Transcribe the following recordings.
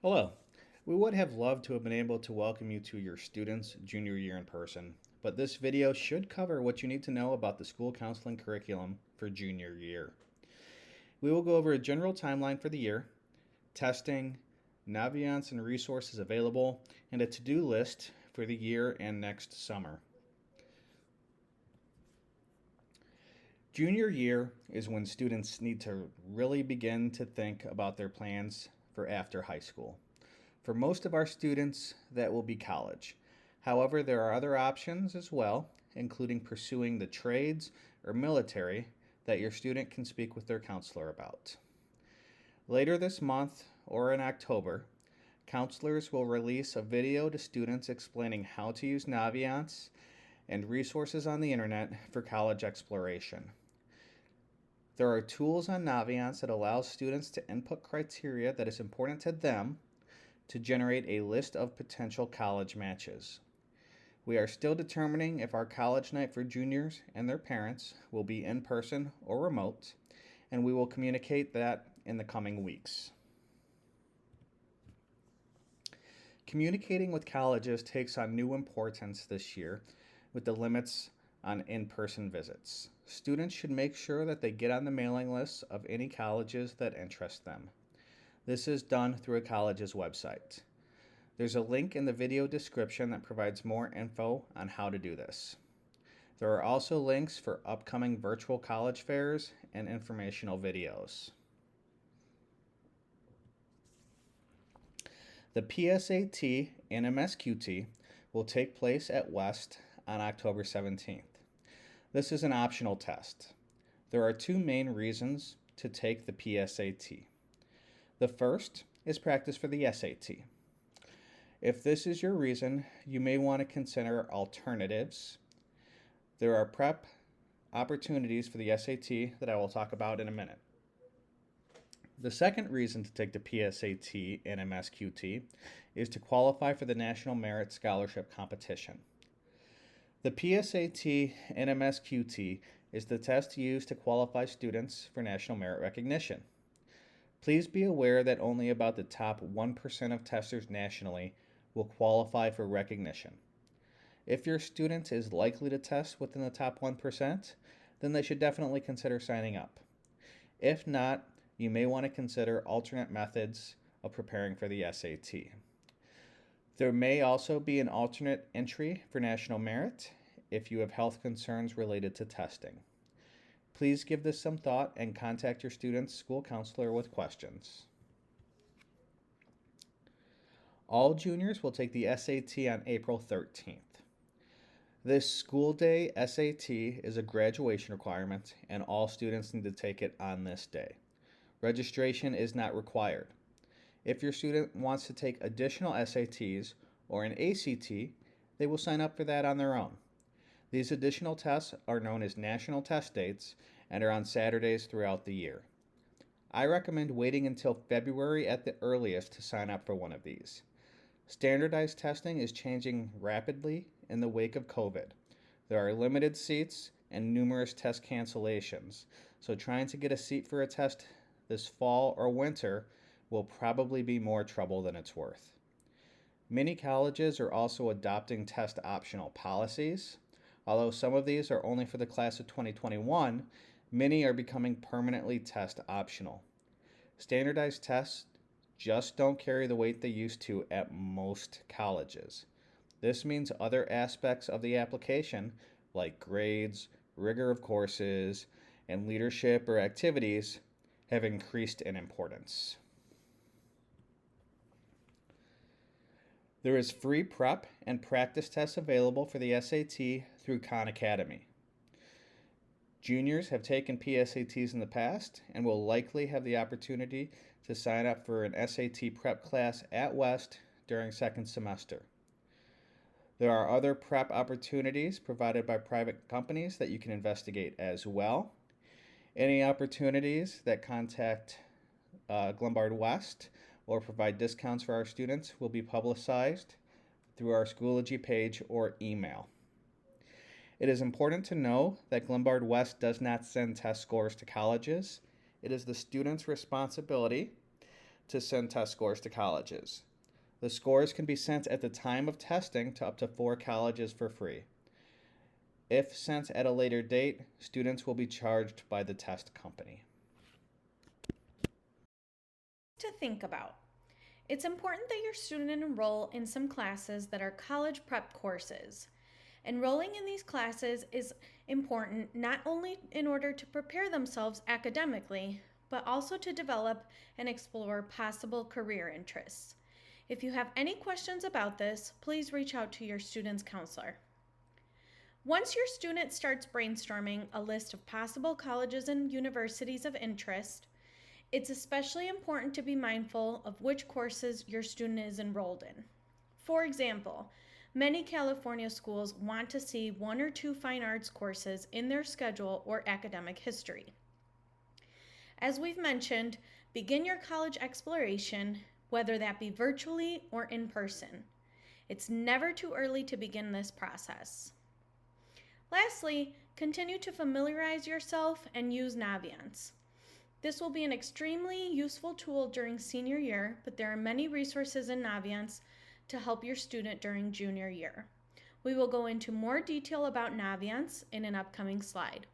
Hello. We would have loved to have been able to welcome you to your students' junior year in person, but this video should cover what you need to know about the school counseling curriculum for junior year. We will go over a general timeline for the year, testing, Naviance and resources available, and a to-do list for the year and next summer. Junior year is when students need to really begin to think about their plans for after high school. For most of our students, that will be college. However, there are other options as well, including pursuing the trades or military that your student can speak with their counselor about. Later this month or in October, counselors will release a video to students explaining how to use Naviance and resources on the internet for college exploration. There are tools on Naviance that allow students to input criteria that is important to them to generate a list of potential college matches. We are still determining if our college night for juniors and their parents will be in person or remote, and we will communicate that in the coming weeks. Communicating with colleges takes on new importance this year with the limits on in-person visits. Students should make sure that they get on the mailing lists of any colleges that interest them. This is done through a college's website. There's a link in the video description that provides more info on how to do this. There are also links for upcoming virtual college fairs and informational videos. The PSAT and MSQT will take place at West on October 17th. This is an optional test. There are two main reasons to take the PSAT. The first is practice for the SAT. If this is your reason, you may want to consider alternatives. There are prep opportunities for the SAT that I will talk about in a minute. The second reason to take the PSAT and MSQT is to qualify for the National Merit Scholarship Competition. The PSAT and MSQT is the test used to qualify students for national merit recognition. Please be aware that only about the top 1% of testers nationally will qualify for recognition. If your student is likely to test within the top 1%, then they should definitely consider signing up. If not, you may want to consider alternate methods of preparing for the SAT. There may also be an alternate entry for national merit if you have health concerns related to testing. Please give this some thought and contact your student's school counselor with questions. All juniors will take the SAT on April 13th. This school day SAT is a graduation requirement, and all students need to take it on this day. Registration is not required. If your student wants to take additional SATs or an ACT, they will sign up for that on their own. These additional tests are known as national test dates and are on Saturdays throughout the year. I recommend waiting until February at the earliest to sign up for one of these. Standardized testing is changing rapidly in the wake of COVID. There are limited seats and numerous test cancellations, so trying to get a seat for a test this fall or winter will probably be more trouble than it's worth. Many colleges are also adopting test optional policies. Although some of these are only for the class of 2021, many are becoming permanently test optional. Standardized tests just don't carry the weight they used to at most colleges. This means other aspects of the application, like grades, rigor of courses, and leadership or activities, have increased in importance. There is free prep and practice tests available for the SAT through Khan Academy. Juniors have taken PSATs in the past and will likely have the opportunity to sign up for an SAT prep class at West during second semester. There are other prep opportunities provided by private companies that you can investigate as well. Any opportunities that contact Glenbard West or provide discounts for our students will be publicized through our Schoology page or email. It is important to know that Glenbard West does not send test scores to colleges. It is the student's responsibility to send test scores to colleges. The scores can be sent at the time of testing to up to 4 colleges for free. If sent at a later date, students will be charged by the test company. To think about. It's important that your student enroll in some classes that are college prep courses. Enrolling in these classes is important not only in order to prepare themselves academically, but also to develop and explore possible career interests. If you have any questions about this, please reach out to your student's counselor. Once your student starts brainstorming a list of possible colleges and universities of interest, it's especially important to be mindful of which courses your student is enrolled in. For example, many California schools want to see 1 or 2 fine arts courses in their schedule or academic history. As we've mentioned, begin your college exploration, whether that be virtually or in person. It's never too early to begin this process. Lastly, continue to familiarize yourself and use Naviance. This will be an extremely useful tool during senior year, but there are many resources in Naviance to help your student during junior year. We will go into more detail about Naviance in an upcoming slide.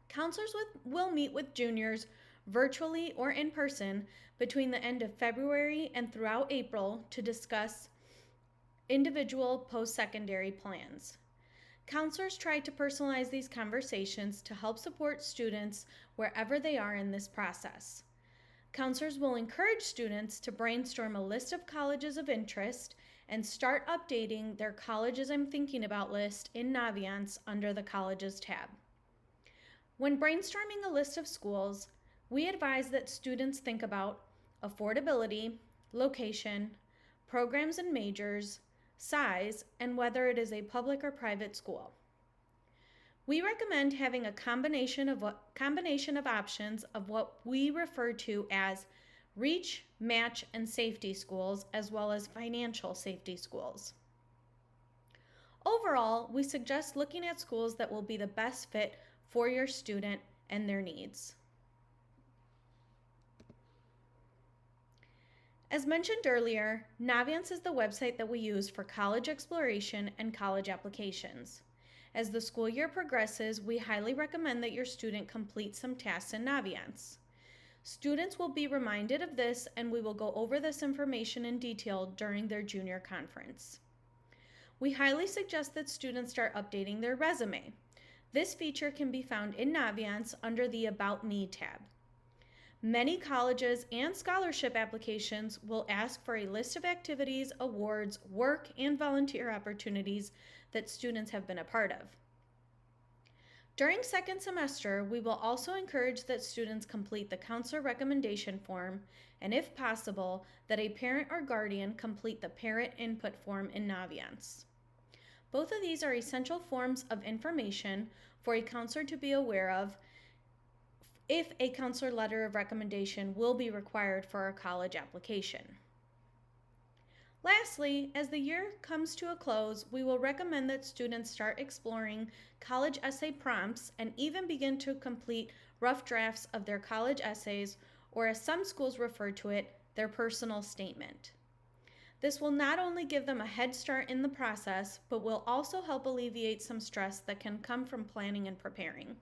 Counselors will meet with juniors virtually or in person between the end of February and throughout April to discuss individual post-secondary plans. Counselors try to personalize these conversations to help support students wherever they are in this process. Counselors will encourage students to brainstorm a list of colleges of interest and start updating their colleges I'm thinking about list in Naviance under the Colleges tab. When brainstorming a list of schools, we advise that students think about affordability, location, programs and majors, size, and whether it is a public or private school. We recommend having a combination of options of what we refer to as reach, match, and safety schools, as well as financial safety schools. Overall, we suggest looking at schools that will be the best fit for your student and their needs. As mentioned earlier, Naviance is the website that we use for college exploration and college applications. As the school year progresses, we highly recommend that your student complete some tasks in Naviance. Students will be reminded of this, and we will go over this information in detail during their junior conference. We highly suggest that students start updating their resume. This feature can be found in Naviance under the About Me tab. Many colleges and scholarship applications will ask for a list of activities, awards, work, and volunteer opportunities that students have been a part of. During second semester, we will also encourage that students complete the counselor recommendation form, and if possible, that a parent or guardian complete the parent input form in Naviance. Both of these are essential forms of information for a counselor to be aware of if a counselor letter of recommendation will be required for a college application. Lastly, as the year comes to a close, we will recommend that students start exploring college essay prompts and even begin to complete rough drafts of their college essays, or as some schools refer to it, their personal statement. This will not only give them a head start in the process, but will also help alleviate some stress that can come from planning and preparing.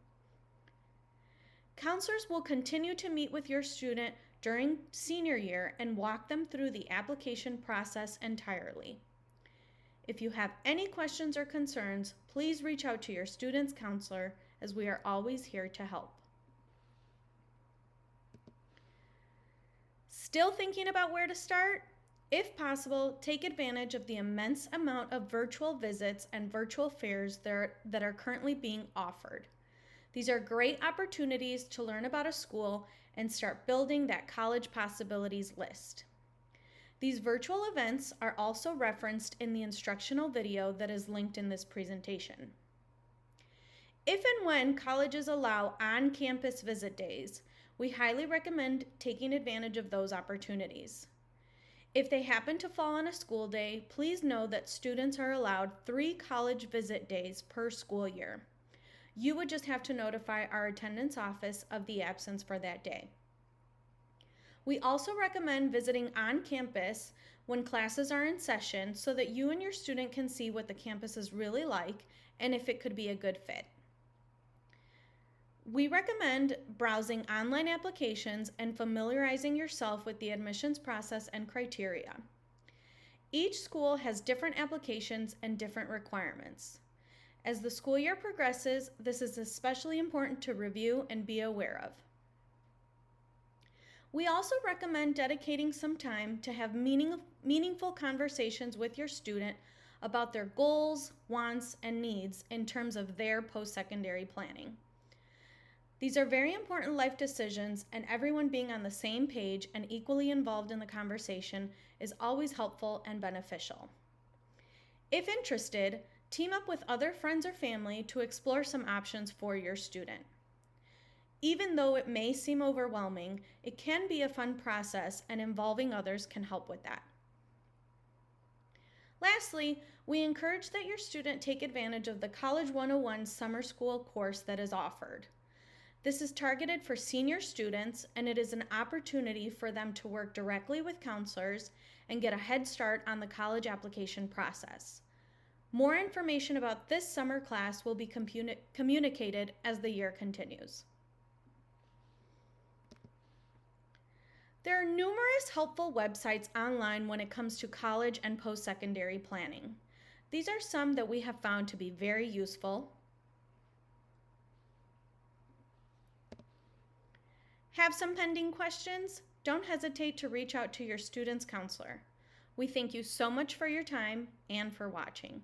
Counselors will continue to meet with your student during senior year and walk them through the application process entirely. If you have any questions or concerns, please reach out to your student's counselor, as we are always here to help. Still thinking about where to start? If possible, take advantage of the immense amount of virtual visits and virtual fairs that are currently being offered. These are great opportunities to learn about a school and start building that college possibilities list. These virtual events are also referenced in the instructional video that is linked in this presentation. If and when colleges allow on-campus visit days, we highly recommend taking advantage of those opportunities. If they happen to fall on a school day, please know that students are allowed 3 college visit days per school year. You would just have to notify our attendance office of the absence for that day. We also recommend visiting on campus when classes are in session so that you and your student can see what the campus is really like and if it could be a good fit. We recommend browsing online applications and familiarizing yourself with the admissions process and criteria. Each school has different applications and different requirements. As the school year progresses, this is especially important to review and be aware of. We also recommend dedicating some time to have meaningful conversations with your student about their goals, wants, and needs in terms of their post-secondary planning. These are very important life decisions, and everyone being on the same page and equally involved in the conversation is always helpful and beneficial. If interested, team up with other friends or family to explore some options for your student. Even though it may seem overwhelming, it can be a fun process, and involving others can help with that. Lastly, we encourage that your student take advantage of the College 101 summer school course that is offered. This is targeted for senior students, and it is an opportunity for them to work directly with counselors and get a head start on the college application process. More information about this summer class will be communicated as the year continues. There are numerous helpful websites online when it comes to college and post-secondary planning. These are some that we have found to be very useful. Have some pending questions? Don't hesitate to reach out to your student's counselor. We thank you so much for your time and for watching.